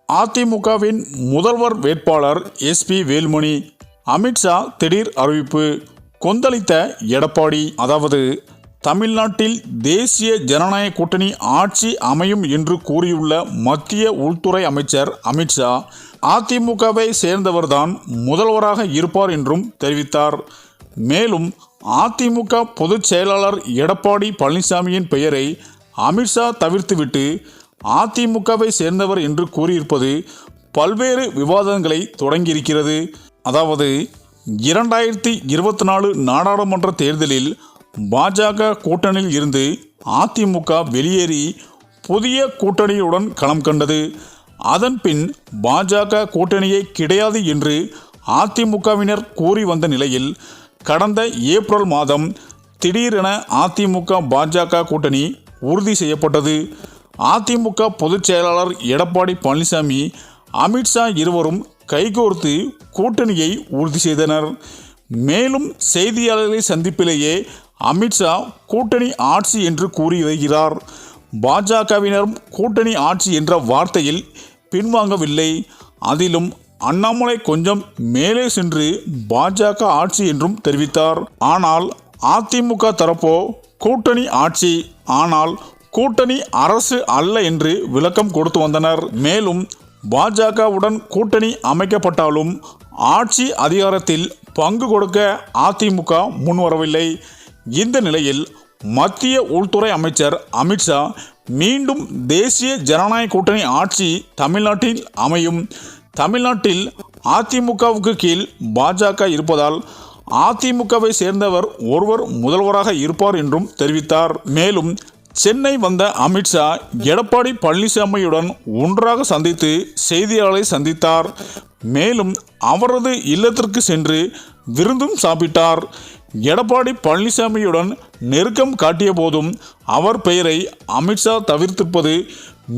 அதிமுகவின் முதல்வர் வேட்பாளர் எஸ்பி வேலுமணி. அமித்ஷா திடீர் அறிவிப்பு. கொந்தளித்த எடப்பாடி. அதாவது தமிழ்நாட்டில் தேசிய ஜனநாயக கூட்டணி ஆட்சி அமையும் என்று கூறியுள்ள மத்திய உள்துறை அமைச்சர் அமித்ஷா அதிமுகவை சேர்ந்தவர்தான் முதல்வராக இருப்பார் என்றும் தெரிவித்தார். மேலும் அதிமுக பொதுச் செயலாளர் எடப்பாடி பழனிசாமியின் பெயரை அமித்ஷா தவிர்த்துவிட்டு அதிமுகவை சேர்ந்தவர் என்று கூறியிருப்பது பல்வேறு விவாதங்களை தொடங்கியிருக்கிறது. அதாவது 2024 நாடாளுமன்ற தேர்தலில் பாஜக கூட்டணியில் இருந்து அதிமுக வெளியேறி புதிய கூட்டணியுடன் களம் கண்டது. அதன்பின் பாஜக கூட்டணியே கிடையாது என்று அதிமுகவினர் கூறி வந்த நிலையில் கடந்த ஏப்ரல் மாதம் திடீரென அதிமுக பாஜக கூட்டணி உறுதி செய்யப்பட்டது. அதிமுக பொதுச் செயலாளர் எடப்பாடி பழனிசாமி, அமித்ஷா இருவரும் கைகோர்த்து கூட்டணியை உறுதி செய்தனர். மேலும் செய்தியாளர்களை சந்திப்பிலேயே அமித்ஷா கூட்டணி ஆட்சி என்று கூறி வருகிறார். பாஜகவினரும் கூட்டணி ஆட்சி என்ற வார்த்தையில் பின்வாங்கவில்லை. அதிலும் அண்ணாமலை கொஞ்சம் மேலே சென்று பாஜக ஆட்சி என்றும் தெரிவித்தார். ஆனால் அதிமுக தரப்போ கூட்டணி ஆட்சி, ஆனால் கூட்டணி அரசு அல்ல என்று விளக்கம் கொடுத்து வந்தனர். மேலும் பாஜகவுடன் கூட்டணி அமைக்கப்பட்டாலும் ஆட்சி அதிகாரத்தில் பங்கு கொடுக்க அதிமுக முன்வரவில்லை. இந்த நிலையில் மத்திய உள்துறை அமைச்சர் அமித்ஷா மீண்டும் தேசிய ஜனநாயக கூட்டணி ஆட்சி தமிழ்நாட்டில் அமையும், தமிழ்நாட்டில் அதிமுகவுக்கு கீழ் பாஜக இருப்பதால் அதிமுகவை சேர்ந்தவர் ஒருவர் முதல்வராக இருப்பார் என்றும் தெரிவித்தார். மேலும் சென்னை வந்த அமித்ஷா எடப்பாடி பழனிசாமியுடன் ஒன்றாக சந்தித்து செய்தியாளர்களை சந்தித்தார். மேலும் அவரது இல்லத்திற்கு சென்று விருந்தும் சாப்பிட்டார். எடப்பாடி பழனிசாமியுடன் நெருக்கம் காட்டிய போதும் அவர் பெயரை அமித்ஷா தவிர்த்திருப்பது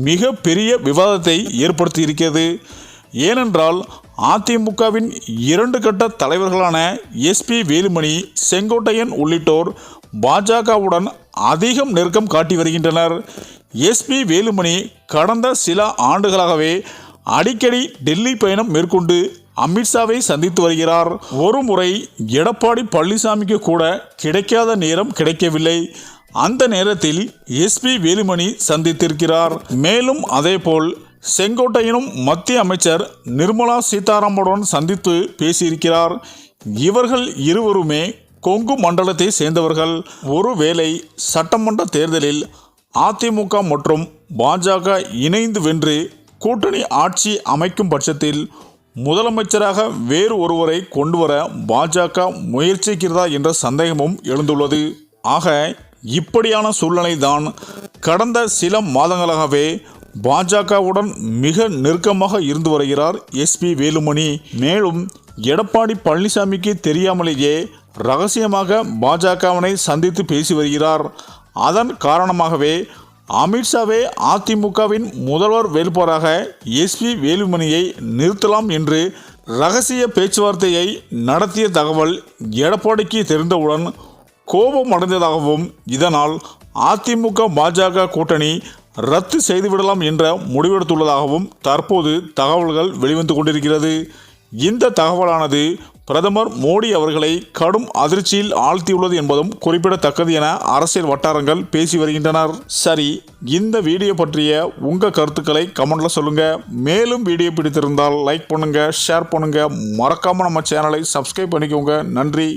மிக பெரிய விவாதத்தை ஏற்படுத்தியிருக்கிறது. ஏனென்றால் அதிமுகவின் 2 கட்ட தலைவர்களான எஸ்பி வேலுமணி, செங்கோட்டையன் உள்ளிட்டோர் பாஜகவுடன் அதிகம் நெருக்கம் காட்டி வருகின்றனர். எஸ்பி வேலுமணி கடந்த சில ஆண்டுகளாகவே அடிக்கடி டெல்லி பயணம் மேற்கொண்டு அமித்ஷாவை சந்தித்து வருகிறார். ஒரு முறை எடப்பாடி பழனிசாமிக்கு கூட கிடைக்காத நேரம் கிடைக்கவில்லை. அந்த நேரத்தில் எஸ்பி வேலுமணி சந்தித்திருக்கிறார். மேலும் அதேபோல் செங்கோட்டையனும் மத்திய அமைச்சர் நிர்மலா சீதாராமனுடன் சந்தித்து பேசியிருக்கிறார். இவர்கள் இருவருமே கொங்கு மண்டலத்தை சேர்ந்தவர்கள். ஒருவேளை சட்டமன்ற தேர்தலில் அதிமுக மற்றும் பாஜக இணைந்து வென்று கூட்டணி ஆட்சி அமைக்கும் பட்சத்தில் முதலமைச்சராக வேறு ஒருவரை கொண்டுவர பாஜக முயற்சிக்கிறதா என்ற சந்தேகமும் எழுந்துள்ளது. ஆக இப்படியான சூழ்நிலை தான் கடந்த சில மாதங்களாகவே பாஜகவுடன் மிக நெருக்கமாக இருந்து வருகிறார் எஸ்பி வேலுமணி. மேலும் எடப்பாடி பழனிசாமிக்கு தெரியாமலேயே ரகசியமாக பாஜகவினை சந்தித்து பேசி வருகிறார். அதன் காரணமாகவே அமித்ஷாவே அதிமுகவின் முதல்வர் வேட்பாளராக எஸ்பி வேலுமணியை நிறுத்தலாம் என்று ரகசிய பேச்சுவார்த்தையை நடத்திய தகவல் எடப்பாடிக்கு தெரிந்தவுடன் கோபம் அடைந்ததாகவும் இதனால் அதிமுக பாஜக கூட்டணி ரத்து செய்துவிடலாம் என்ற முடிவெடுத்துள்ளதாகவும் தற்போது தகவல்கள் வெளிவந்து கொண்டிருக்கிறது. இந்த தகவலானது பிரதமர் மோடி அவர்களை கடும் அதிர்ச்சியில் ஆழ்த்தியுள்ளது என்பதும் குறிப்பிடத்தக்கது என அரசியல் வட்டாரங்கள் பேசி வருகின்றனர். சரி, இந்த வீடியோ பற்றிய உங்கள் கருத்துக்களை கமெண்ட்ல சொல்லுங்க. மேலும் வீடியோ பிடித்திருந்தால் லைக் பண்ணுங்க, ஷேர் பண்ணுங்க, மறக்காம நம்ம சேனலை சப்ஸ்கிரைப் பண்ணிக்கோங்க. நன்றி.